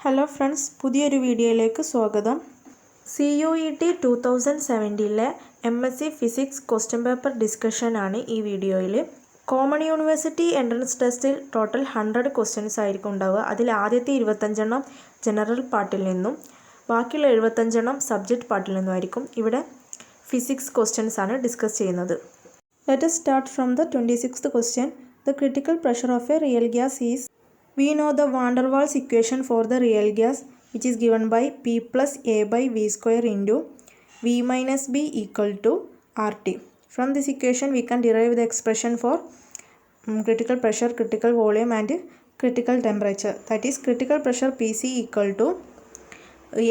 Hello friends, പുതിയൊരു വീഡിയോയിലേക്ക് സ്വാഗതം. CUET 2017 MSc physics question paper ഡിസ്കഷനാണ് ഈ വീഡിയോയിൽ. കോമൺ യൂണിവേഴ്സിറ്റി എൻട്രൻസ് ടെസ്റ്റിൽ ടോട്ടൽ 100 ക്വസ്റ്റ്യൻസ് ആയിരിക്കും ഉണ്ടാവുക. അതിൽ ആദ്യത്തെ 25 ജനറൽ പാർട്ടിൽ നിന്നും ബാക്കിയുള്ള 75 സബ്ജക്റ്റ് പാർട്ടിൽ നിന്നുമായിരിക്കും. ഇവിടെ ഫിസിക്സ് ക്വസ്റ്റ്യൻസ് ആണ് ഡിസ്കസ് ചെയ്യുന്നത്. Let us start from the 26th question. The critical pressure of a real gas is. We know the van der Waals equation for the real gas, which is given by P plus A by V square into V minus B equal to RT. From this equation, we can derive the expression for critical pressure, critical volume and critical temperature. That is, critical pressure PC equal to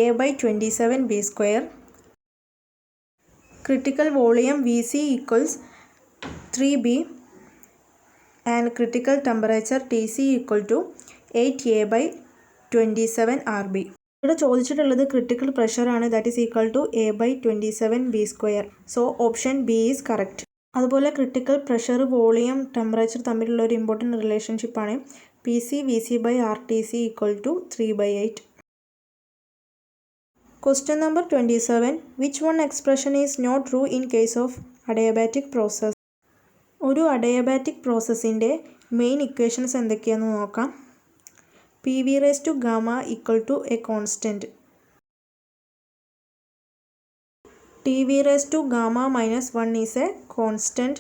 A by 27 V square. Critical volume VC equals 3B. And critical temperature TC equal to 8A by 27 RB. ഇവിടെ ചോദിച്ചിട്ടുള്ളത് critical pressure ആണ്, that is equal to A by 27 B square. So option B is correct. അതുപോലെ critical pressure, volume, temperature തമ്മിലുള്ള ഒരു important റിലേഷൻഷിപ്പാണ് PC VC by RTC equal to 3/8. Question number 27. Which one expression is not true in case of adiabatic process? ഒരു adiabatic പ്രോസസ്സിൻ്റെ main equations എന്തൊക്കെയാണെന്ന് നോക്കാം. PV raised to gamma equal to a constant. TV raised to gamma minus 1 is a constant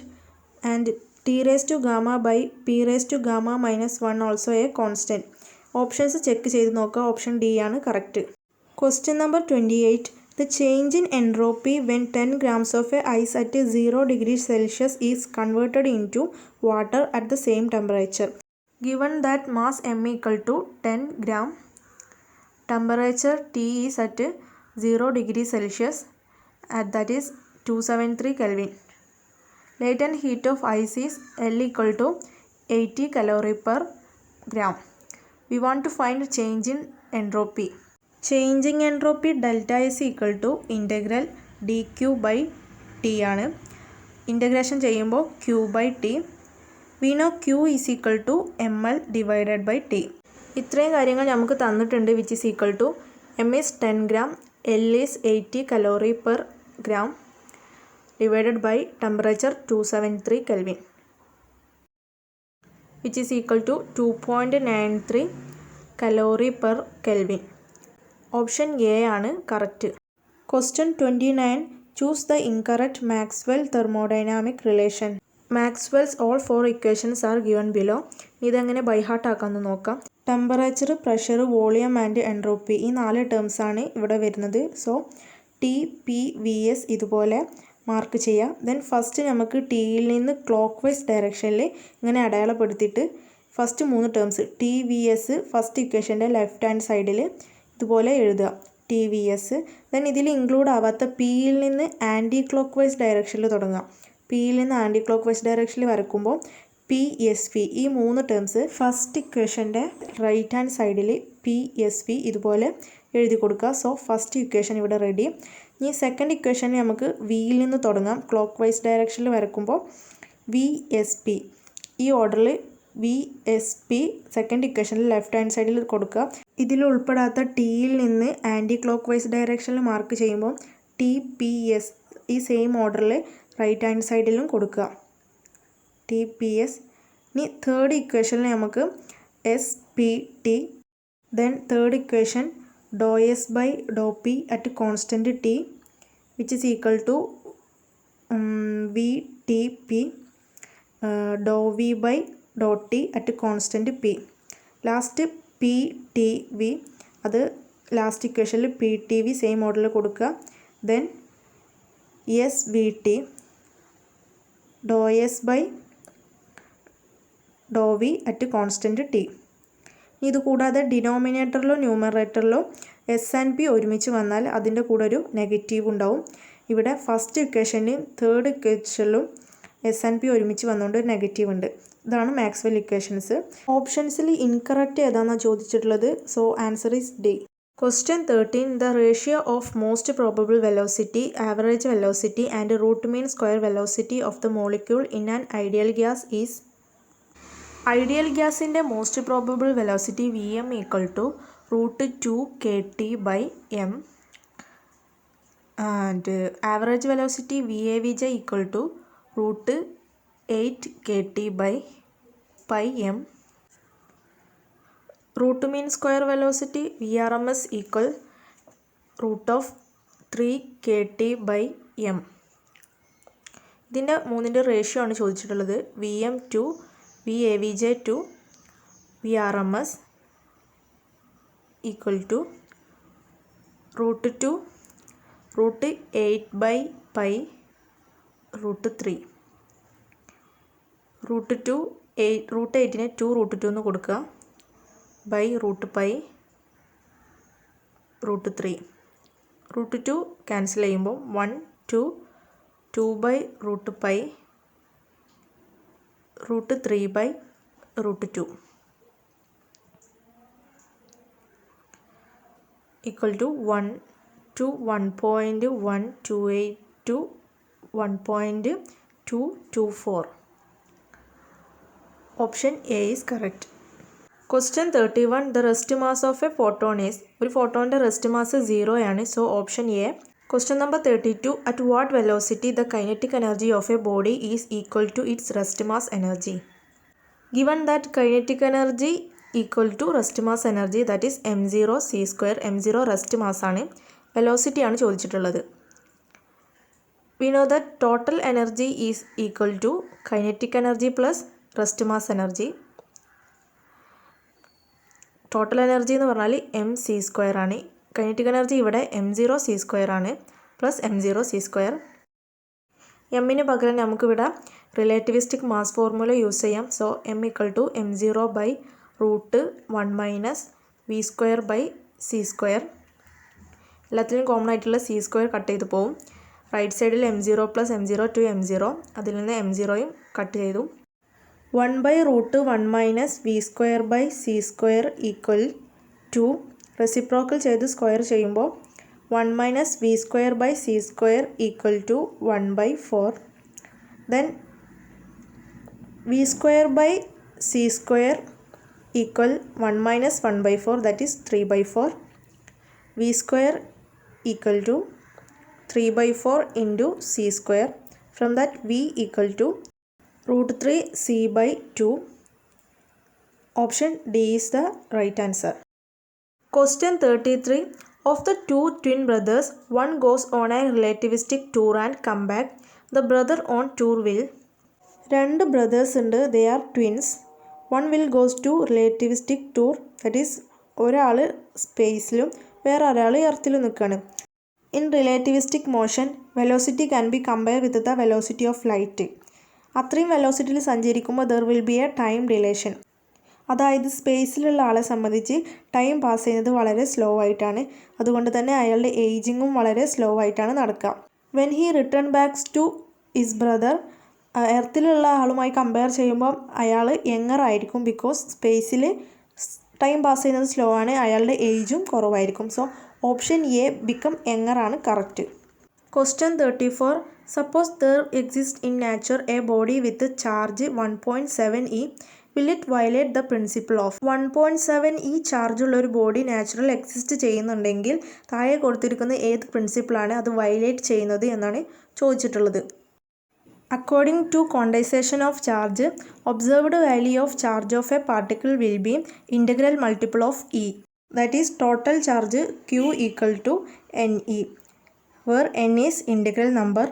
and T raised to gamma by P raised to gamma minus 1 also a constant. Options check ചെയ്ത് നോക്കുക. Option D ആണ് correct. Question number 28. The change in entropy when 10 grams of ice at 0 degrees Celsius is converted into water at the same temperature. Given that mass m equal to 10 gram, temperature T is at 0 degrees Celsius, that is 273 Kelvin. Latent heat of ice is L equal to 80 calorie per gram. We want to find change in entropy. Changing entropy delta is equal to integral dQ by T ആണ്. Integration ചെയ്യുമ്പോൾ Q by T. We know Q is equal to ML divided by T. ഇത്രയും കാര്യങ്ങൾ നമുക്ക് തന്നിട്ടുണ്ട്. Which is equal to M is 10 gram, L is 80 calorie per gram divided by temperature 273 Kelvin, which is equal to 2.93 calorie per kelvin. Option A ആണ് correct. Question 29. Choose the incorrect Maxwell thermodynamic relation. Maxwell's all 4 equations are given below. ഇതെങ്ങനെ by heart ആക്കാമെന്ന് നോക്കാം. Temperature, pressure, volume and entropy, ഈ 4 terms ആണ് ഇവിടെ വരുന്നത്. So TPVS ഇതുപോലെ mark ചെയ്യുക. ദെൻ ഫസ്റ്റ് നമുക്ക് ടിയിൽ നിന്ന് ക്ലോക്ക് വൈസ് ഡയറക്ഷനിൽ ഇങ്ങനെ അടയാളപ്പെടുത്തിയിട്ട് ഫസ്റ്റ് 3 ടേംസ് TVS ഫസ്റ്റ് ഇക്വേഷൻ്റെ ലെഫ്റ്റ് ഹാൻഡ് സൈഡിൽ ഇതുപോലെ എഴുതുക TVS. ദെൻ ഇതിൽ ഇൻക്ലൂഡ് ആവാത്ത പിയിൽ നിന്ന് ആൻറ്റി ക്ലോക്ക് വൈസ് ഡയറക്ഷനിൽ തുടങ്ങുക. പിയിൽ നിന്ന് ആൻറ്റി ക്ലോക്ക് വൈസ് ഡയറക്ഷനിൽ വരക്കുമ്പോൾ PSV, ഈ 3 ടേംസ് ഫസ്റ്റ് ഇക്വേഷൻ്റെ റൈറ്റ് ഹാൻഡ് സൈഡിൽ PSV ഇതുപോലെ എഴുതി കൊടുക്കുക. സോ ഫസ്റ്റ് ഇക്വേഷൻ ഇവിടെ റെഡി. ഇനി സെക്കൻഡ് ഇക്വേഷനിൽ നമുക്ക് വിയിൽ നിന്ന് തുടങ്ങാം. ക്ലോക്ക് വൈസ് ഡയറക്ഷനിൽ വരക്കുമ്പോൾ VSP, ഈ ഓർഡറിൽ VSP സെക്കൻഡ് ഇക്വേഷനിൽ ലെഫ്റ്റ് ഹാൻഡ് സൈഡിൽ കൊടുക്കുക. ഇതിൽ ഉൾപ്പെടാത്ത ടിയിൽ നിന്ന് ആൻറ്റി ക്ലോക്ക് വൈസ് ഡയറക്ഷനിൽ മാർക്ക് ചെയ്യുമ്പോൾ TPS, ഈ സെയിം ഓർഡറിൽ റൈറ്റ് ഹാൻഡ് സൈഡിലും കൊടുക്കുക TPS. ഇനി തേർഡ് ഇക്വേഷനിൽ നമുക്ക് SPT. Then third equation dou S by dou P at constant T, which is equal to VTP dou V by dou T at constant P. Last PTV, അത് last ഇക്വേഷനിൽ PTV same മോഡലിൽ കൊടുക്കുക. Then SVT dou S by dou V at constant T. ഇത് കൂടാതെ ഡിനോമിനേറ്ററിലോ ന്യൂമറേറ്ററിലോ S and P ഒരുമിച്ച് വന്നാൽ അതിൻ്റെ കൂടെ ഒരു നെഗറ്റീവ് ഉണ്ടാവും. ഇവിടെ ഫസ്റ്റ് ഇക്വേഷനിലും തേർഡ് ഇക്വേഷനിലും S ആൻഡ് P ഒരുമിച്ച് വന്നുകൊണ്ട് ഒരു നെഗറ്റീവ് ഉണ്ട്. ഇതാണ് മാക്സ്വെൽ ഇക്വേഷൻസ്. ഓപ്ഷൻസിൽ ഇൻകറക്റ്റ് ഏതാണെന്നാണ് ചോദിച്ചിട്ടുള്ളത്. So answer is D. Question 13. The ratio of most probable velocity, average velocity and root mean square velocity of the molecule in an ideal gas is. Ideal ഗ്യാസിൻ്റെ most probable velocity VM equal to root 2 kt by m, and average velocity VAVJ equal to root 8 kt by pi m. Root mean square velocity VRMS equal root of 3 kt by m. ഇതിൻ്റെ മൂന്നിൻ്റെ ratio ആണ് ചോദിച്ചിട്ടുള്ളത്. VM to VAVJ to VRMS equal to root 2 root 8 by pi root 3. root 8നെ 2 root 2 എന്ന് കൊടുക്കുക by root pi root 3. root 2 cancel ചെയ്യുമ്പോൾ 1 2 by root pi root 3 by root 2 equal to 1 to 1.128 to 1.224. Option A is correct. Question 31. The rest mass of a photon is, ഒരു ഫോട്ടോൻ്റെ rest mass 0 ആണ്. So option A. Question number 32. At what velocity the kinetic energy of a body is equal to its rest mass energy? Given that kinetic energy equal to rest mass energy, that is m0 c square. m0 rest mass ആണ്, velocity ആണ് ചോദിച്ചിട്ടുള്ളത്. We know that total energy is equal to kinetic energy plus rest mass energy. Total energy എന്ന് പറഞ്ഞാൽ M C square ആണ്. Kinetic energy ഇവിടെ m0 c square ആണ് plus m0 c square. എമ്മിന് പകരം നമുക്കിവിടെ റിലേറ്റിവിസ്റ്റിക് മാസ് ഫോർമുല യൂസ് ചെയ്യാം. So m equal to m0 by root 1 minus V square by C square. എല്ലാത്തിനും കോമൺ ആയിട്ടുള്ള സി സ്ക്വയർ കട്ട് ചെയ്ത് പോവും. റൈറ്റ് സൈഡിൽ m0 plus m0 to m0, അതിൽ നിന്ന് m0യും കട്ട് ചെയ്തു. 1 by root 1 minus v square by c square equal to, reciprocal ചെയ്ത് square ചെയ്യുമ്പോൾ 1 minus v square by c square equal to 1 by 4. Then v square by c square equal 1 minus 1 by 4, that is 3 by 4. v square equal to 3 by 4 into c square. From that v equal to root 3 c by 2. Option D is the right answer. Question 33. Of the two twin brothers, one goes on a relativistic tour and come back. The brother on tour will. രണ്ട് brothers ഉണ്ട്, they are twins. One will goes to relativistic tour, that is ഒരാൾ സ്പേസിലും വേറെ ഒരാൾ എർത്തിലും നിൽക്കുകയാണ്. In relativistic motion, velocity can be compared with the velocity of light. അത്രയും വെലോസിറ്റിയിൽ സഞ്ചരിക്കുമ്പോൾ there will be A time relation. അതായത് സ്പേസിലുള്ള ആളെ സംബന്ധിച്ച് ടൈം പാസ് ചെയ്യുന്നത് വളരെ സ്ലോ ആയിട്ടാണ്. അതുകൊണ്ട് തന്നെ അയാളുടെ ഏജിങ്ങും വളരെ സ്ലോ ആയിട്ടാണ് നടക്കുക. When he return backs to his brother, എർത്തിലുള്ള ആളുമായി കമ്പയർ ചെയ്യുമ്പോൾ അയാൾ യങ്ങർ ആയിരിക്കും. ബിക്കോസ് സ്പേസിൽ ടൈം പാസ് ചെയ്യുന്നത് സ്ലോ ആണ്, അയാളുടെ ഏജും കുറവായിരിക്കും. So option A become younger ആണ് correct. Question 34. Suppose there exists in nature a body with a charge 1.7 e. Will it violate the principle of 1.7 e charge ഉള്ള ഒരു body natural exist ചെയ്യുന്നുണ്ടെങ്കിൽ താഴെ കൊടുത്തിരിക്കുന്ന ഏത് പ്രിൻസിപ്പിളാണ് അത് വയലേറ്റ് ചെയ്യുന്നത് എന്നാണ് ചോദിച്ചിട്ടുള്ളത്. According to quantization of charge, observed value of charge of a particle will be integral multiple of e. That is total charge q equal to ne. where n is integral number.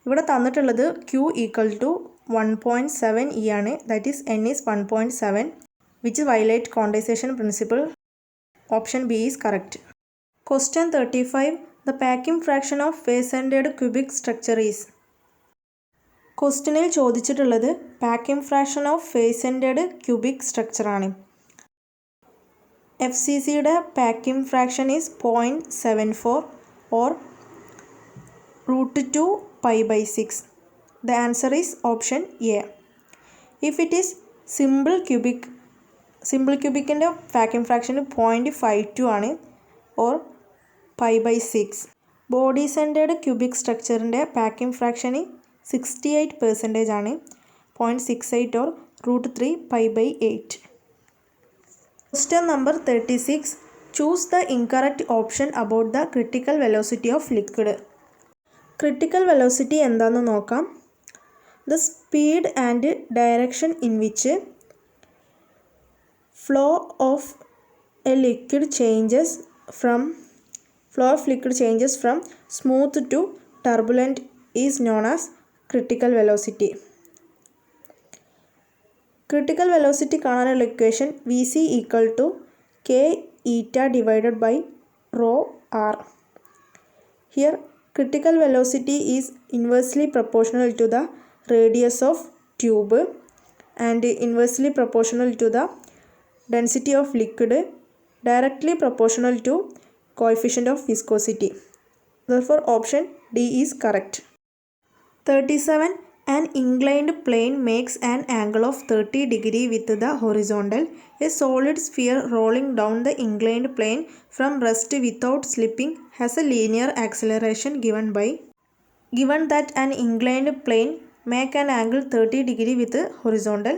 ഇവിടെ തന്നിട്ടുള്ളത് q equal to 1.7 e ആണ്, that is n is 1.7, which violate quantization principle. Option B is correct. Question 35. The packing fraction of face-ended cubic structure is. ക്വസ്റ്റ്യനിൽ ചോദിച്ചിട്ടുള്ളത് packing fraction of face-ended cubic structure ആണ്. FCCയുടെ packing fraction is 0.74 or root 2 pi by 6. The answer is option A. If it is simple cubicൻ്റെ packing fraction 0.52 ആണ് or pi by 6. Body centred cubic സ്ട്രക്ചറിൻ്റെ packing fraction 68% ആണ്, 0.68 or root 3 pi by 8. Question number 36. Choose the incorrect option about the critical velocity of liquid. Critical velocity എന്താണെന്ന് നോക്കാം. The speed and direction in which flow of liquid changes from smooth to turbulent is known as critical velocity. Critical velocity കാണാനുള്ള equation Vc equal to K eta divided by rho r. Here critical velocity is inversely proportional to the radius of tube and inversely proportional to the density of liquid, directly proportional to coefficient of viscosity. Therefore option D is correct. 37. An inclined plane makes an angle of 30 degree with the horizontal. A solid sphere rolling down the inclined plane from rest without slipping has a linear acceleration given that an inclined plane make an angle 30 degree with horizontal.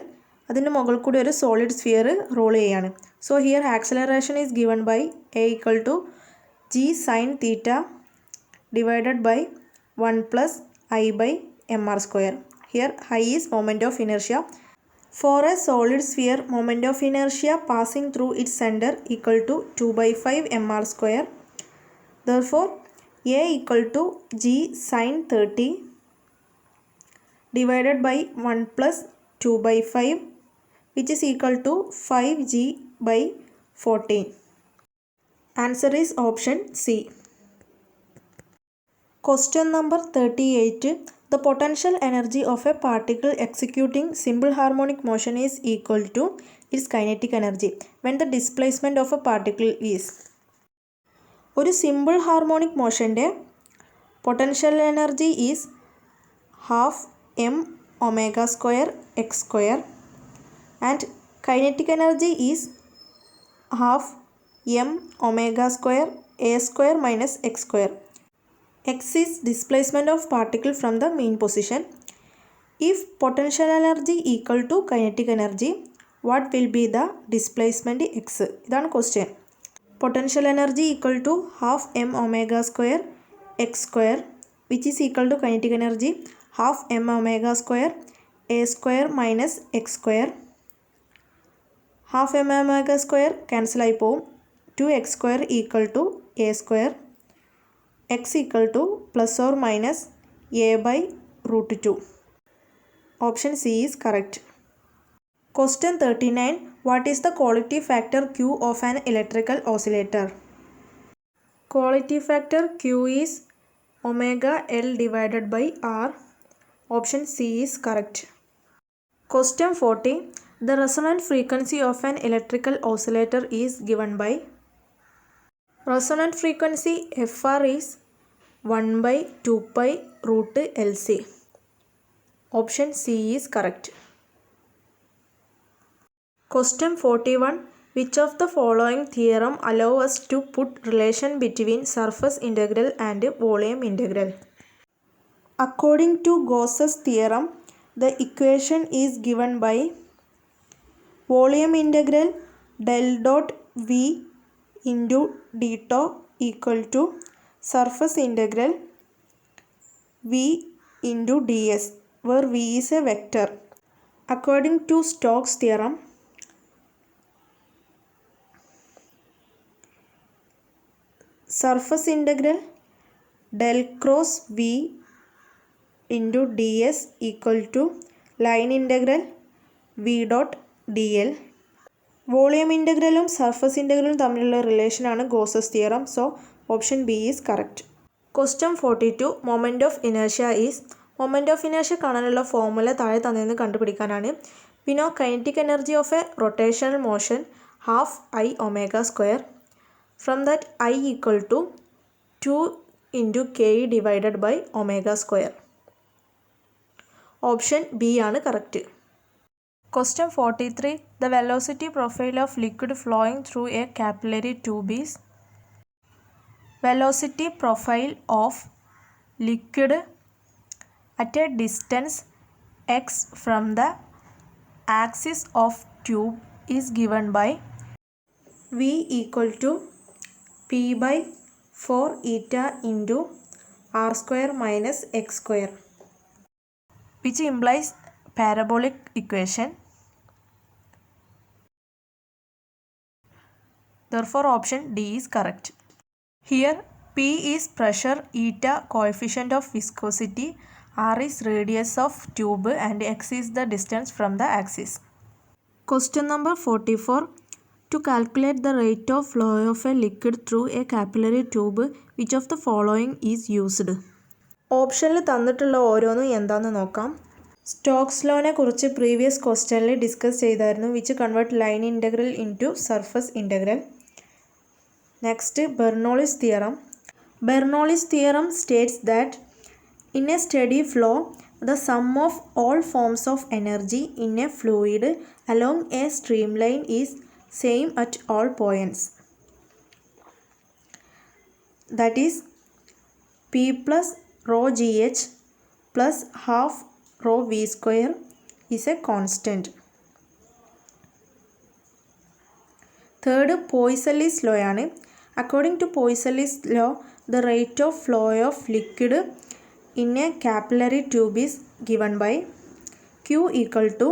അതിൻ്റെ മുകളിൽ കൂടി ഒരു solid sphere roll ചെയ്യാണ്. So here acceleration is given by A equal to G sine theta divided by 1 plus I by mr square. Here I is moment of inertia. For a solid sphere, moment of inertia passing through its center equal to 2 by 5 mr square. Therefore, A equal to g sin 30 divided by 1 plus 2 by 5 which is equal to 5g by 14. Answer is option C. Question number 38. The potential energy of a particle executing simple harmonic motion is equal to its kinetic energy when the displacement of a particle is. ഒരു simple harmonic മോഷൻ്റെ potential energy is half M omega square X square and kinetic energy is half M omega square A square minus X square. X is displacement of particle from the mean position. If potential energy equal to kinetic energy, what will be the displacement x? ഇതാണ് question. Potential energy equal to half m omega square x square which is equal to kinetic energy half m omega square a square minus x square. Half m omega square cancel ആയി പോവും. 2x square equal to a square. X equal to plus or minus a by root 2. Option C is correct. Question 39. What is the quality factor Q of an electrical oscillator? Quality factor Q is omega L divided by R. Option C is correct. Question 40. The resonant frequency of an electrical oscillator is given by. Resonant frequency Fr is 1 by 2 pi root LC. Option C is correct. Question 41. Which of the following theorem allow us to put relation between surface integral and volume integral? According to Gauss's theorem, the equation is given by volume integral del dot V into d tau equal to surface integral V into ds where V is a vector. According to Stokes' theorem, surface integral del cross V into ds equal to line integral V dot dl. Volume ഇൻ്റഗ്രലും surface ഇൻ്റഗ്രലും തമ്മിലുള്ള റിലേഷനാണ് Gauss's theorem. So option B is correct. Question 42. Moment of inertia is. Moment of inertia കാണാനുള്ള formula താഴെ തന്നതെന്ന് കണ്ടുപിടിക്കാനാണ്. We know kinetic energy of a rotational motion half I omega square. From that I equal to 2 into K divided by omega square. Option B ആണ് correct. Question 43. The velocity profile of liquid flowing through a capillary tube is. Velocity profile of liquid at a distance x from the axis of tube is given by V equal to P by 4 eta into r square minus x square, which implies parabolic equation. Therefore, option D is correct. Here, P is pressure, eta coefficient of viscosity, r is radius of tube, and x is the distance from the axis. Question number 44. To calculate the rate of flow of a liquid through a capillary tube, which of the following is used? ഓപ്ഷനിൽ തന്നിട്ടുള്ള ഓരോന്നും എന്താണെന്ന് നോക്കാം. Stokes ലോനെ കുറിച്ച് previous ക്വസ്റ്റ്യനിൽ discuss ചെയ്തായിരുന്നു, which convert line integral into surface integral. Next Bernoulli's theorem. Bernoulli's theorem states that in a steady flow, the sum of all forms of energy in a fluid along a streamline is same at all points. That is, P plus rho GH plus half rho V square is a constant. Third, Poiseuille's law ആണ്. According to Poiseuille's law, the rate of flow of liquid in a capillary tube is given by Q equal to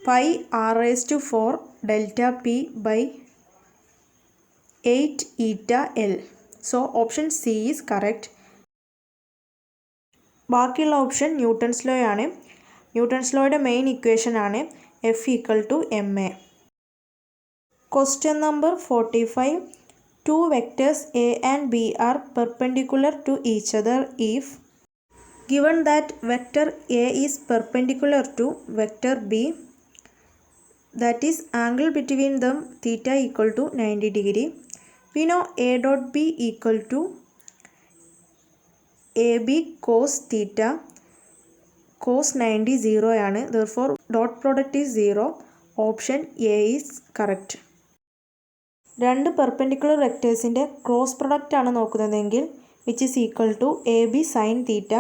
pi r raised to 4 delta P by 8 eta L. So option C is correct. ബാക്കിയുള്ള option Newton's law ആണ്. Newton's ലോയുടെ main equation ആണ് F equal to ma. Question number 45. Two vectors A and B are perpendicular to each other if given that vector A is perpendicular to vector B, that is angle between them theta equal to 90 degree. We know A dot B equal to AB cos theta, cos 90 0 ആണ്. Therefore dot product is 0. Option A is correct. രണ്ട് perpendicular വെക്ടേഴ്സിൻ്റെ cross product ആണ് നോക്കുന്നതെങ്കിൽ which is equal to A B sine theta,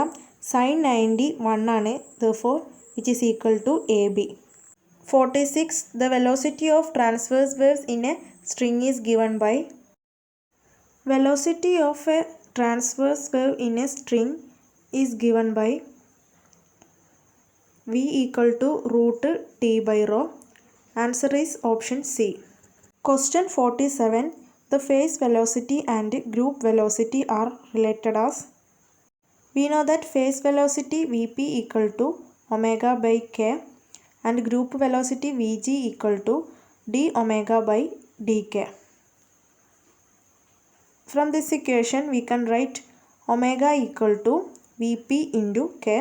sine 90 1 ആണ്. Therefore which is equal to A B. 46. The velocity of transverse waves in a string is given by. Velocity of a transverse wave in a string is given by V equal to root T by rho. Answer is option C. Question 47. The phase velocity and group velocity are related as. We know that phase velocity Vp equal to omega by k and group velocity Vg equal to d omega by dk. From this equation we can write omega equal to Vp into k.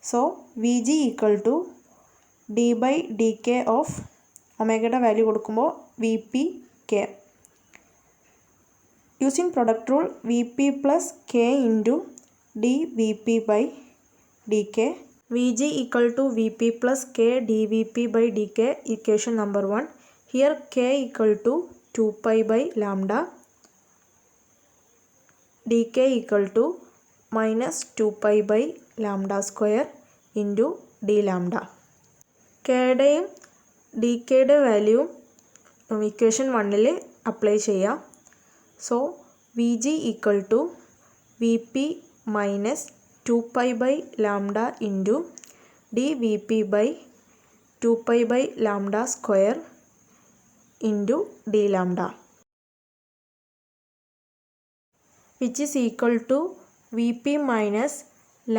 So Vg equal to d by dk of ഒമേഗയുടെ value കൊടുക്കുമ്പോൾ V P K. Using product rule V P plus K into D V P by D K. V G equal to V P plus K D V P by D K. Equation number 1. Here K equal to 2 pi by lambda, D K equal to minus 2 pi by lambda square into D lambda. കെയുടെയും D കെയുടെ value equation 1 apply ചെയ്യാം. So V G equal to V P minus 2 pi by lambda into D V P by 2 pi by lambda square into D lambda, which is equal to V P minus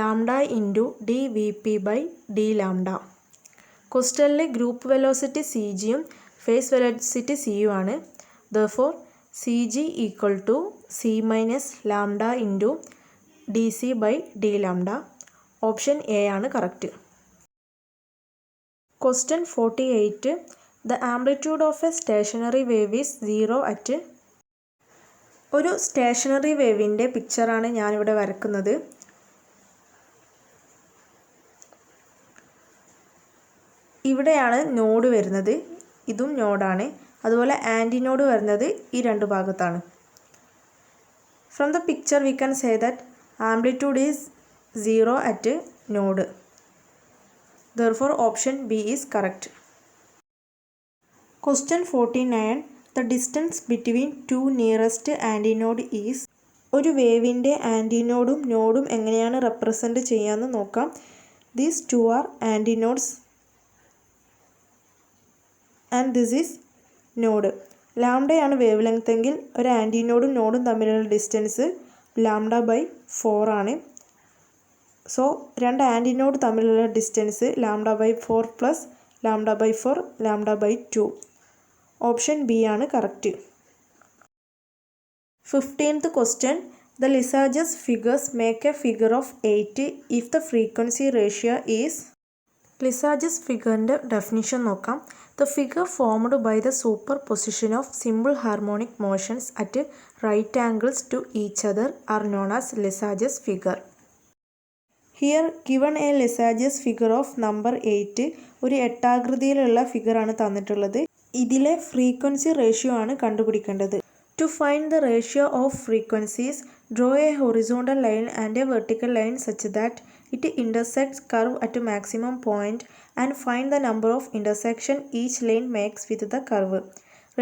lambda into D V P by D lambda. ക്വസ്റ്റനിലെ group velocity C ജിയും phase velocity സിയും ആണ്. Therefore C G equal to C minus lambda into D C by D lambda. Option A ആണ് correct. Question 48. The amplitude of a stationary wave is 0 at. ഒരു stationery വേവിൻ്റെ പിക്ചറാണ് ഞാനിവിടെ വരക്കുന്നത്. ഇവിടെയാണ് node വരുന്നത്, ഇതും നോഡാണ്. അതുപോലെ ആൻറ്റിനോഡ് വരുന്നത് ഈ രണ്ട് ഭാഗത്താണ്. From the picture we can say that amplitude is 0 at node. Therefore option B is correct. Question 49. The distance between two nearest antinode is. ഒരു വേവിൻ്റെ ആൻറ്റിനോഡും നോഡും എങ്ങനെയാണ് റെപ്രസെൻ്റ് ചെയ്യാമെന്ന് നോക്കാം. These two are antinodes and this is node. ലാംഡയാണ് wavelength എങ്കിൽ ഒരു ആൻറ്റിനോഡും നോഡും തമ്മിലുള്ള ഡിസ്റ്റൻസ് λ/4 ആണ്. സോ രണ്ട് ആൻറ്റിനോഡ് തമ്മിലുള്ള ഡിസ്റ്റൻസ് λ/4 പ്ലസ് λ/4 λ/2. ഓപ്ഷൻ ബി ആണ് correct. 15th question. The Lissajous figures make a figure of 8 if the frequency ratio is. Lissajous figureൻ്റെ ഡെഫിനിഷൻ നോക്കാം. The figure formed by the superposition of simple harmonic motions at right angles to each other are known as Lissajous figure. Here given a Lissajous figure of number 8. ഒരു എട്ടാകൃതിയിലുള്ള ഫിഗറാണ് തന്നിട്ടുള്ളത്. ഇതിലെ frequency ratio ആണ് കണ്ടുപിടിക്കേണ്ടത്. To find the ratio of frequencies, draw a horizontal line and a vertical line such that it intersects curve at a maximum point and find the number of intersection each line makes with the curve.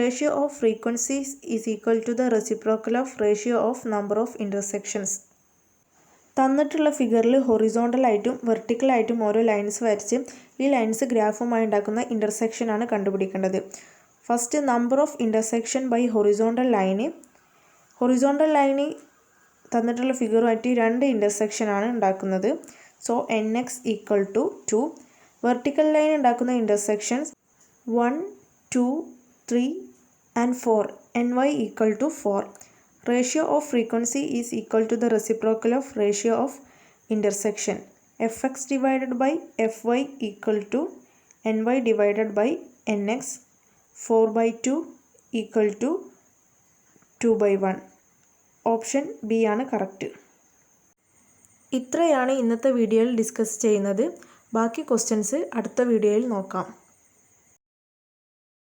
Ratio of frequencies is equal to the reciprocal of ratio of number of intersections. തന്നിട്ടുള്ള ഫിഗറിൽ horizontal ആയിട്ടും vertical ആയിട്ടും ഓരോ lines വരച്ച് ഈ lines ഗ്രാഫുമായി ഉണ്ടാക്കുന്ന ഇൻ്റർസെക്ഷനാണ് കണ്ടുപിടിക്കേണ്ടത്. First number of intersection by horizontal ലൈന്. ഹൊറിസോണ്ടൽ ലൈന് തന്നിട്ടുള്ള ഫിഗറുമായിട്ട് രണ്ട് ഇൻ്റർസെക്ഷനാണ് ഉണ്ടാക്കുന്നത്. So NX equal to 2. Vertical line ഉണ്ടാക്കുന്ന intersections 1, 2, 3 and 4. NY equal to 4. Ratio of frequency is equal to the reciprocal of ratio of intersection. Fx divided by Fy equal to Ny divided by Nx. 4/2 equal to 2/1. Option B ആണ് correct. ഇത്രയാണ് ഇന്നത്തെ വീഡിയോയിൽ discuss ചെയ്യുന്നത്. ബാക്കി questions അടുത്ത വീഡിയോയിൽ നോക്കാം.